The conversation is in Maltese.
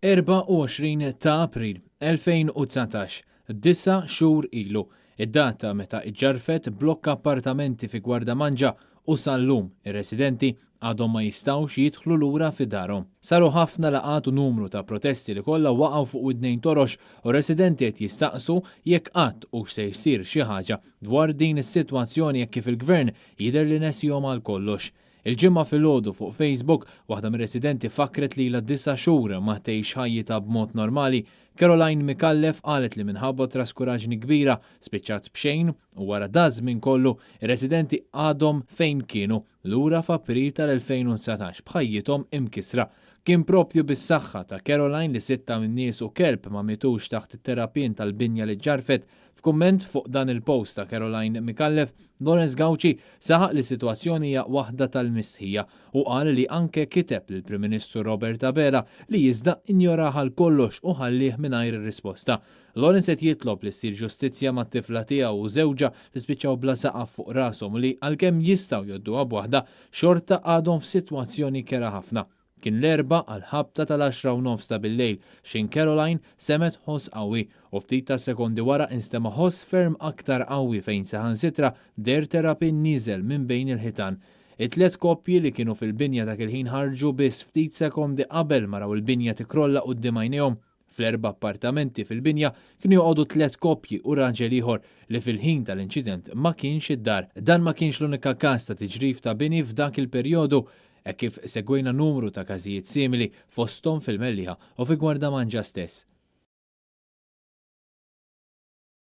24 ta' April 2019, 9 xhur ilu, id-data meta iġġarfet blokk appartamenti fi Gwardamanġa u sal-lum ir-residenti għadhom ma jistgħux jidħlu lura fi darhom. Saru ħafna laqgħat u numru ta' protesti li kollha waqgħu fuq id-nejn torox u residenti qed jistaqsu jekk qatt hux se jsir xi ħaġa dwar din is-sitwazzjoni jekk kif il-Gvern jidher li nesihom għal kollox. Il-ġimgħa filgħodu fuq Facebook waħda mir-residenti fakret li ilha 9 xhur ma tgħix ħajjitha b'mod normali. Caroline Mikallef qalet li minħabba traskuraġni kbira spiċċat b'xejn u wara da żmien kollu ir-residenti għadhom fejn kienu lura f'April tal-2019 b'ħajjithom imkisra. Kien propju bis-saħħa ta' Caroline li 6 min-nies u kelb ma mitux taħt it-terapin tal-binja li ġarfet. F'kumment fuq dan il-post ta' Caroline Mikallef, Lawrence Gauci saħaq li situazzjoni hija waħda tal-mistħija u qal li anke kiteb lill-Prim Ministru Robert Abela li iżda injoraha l-kollox u ħallih mingħajr ir-risposta. Lawrence qed jitlob li ssir ġustizzja mat-tifla tiegħu u żewġa li spiċċaw bla saqaf fuq rashom li għalkemm jistgħu jgħodduha b'waħda xorta għadhom f'sitwazzjoni kera ħafna. Kien l-erba' għal-ħabta tal-10:09 ta' bil-lejl xejn Caroline semet ħoss qawwi u ftit ta' sekondi wara instema' ħoss ferm aktar qawwi fejn saħansitra der terapin nieżel minn bejn il-ħitan. It-tliet koppji li kienu fil-binja dak il-ħin ħarġu biss ftit sekondi qabel ma raw il-binja tikrolla quddiem għajnejhom. Fl-erba' appartamenti fil-binja kienu joqogħdu 3 koppji u raġel ieħor li fil-ħin tal-inċident ma kienx id-dar. Dan ma kienx l-unika każ ta' tiġrif ta' bini f'dak il-perjodu kif segwejna numru ta' każijiet simili fosthom fil-Mellieħa u fi Gwardamanġa stess.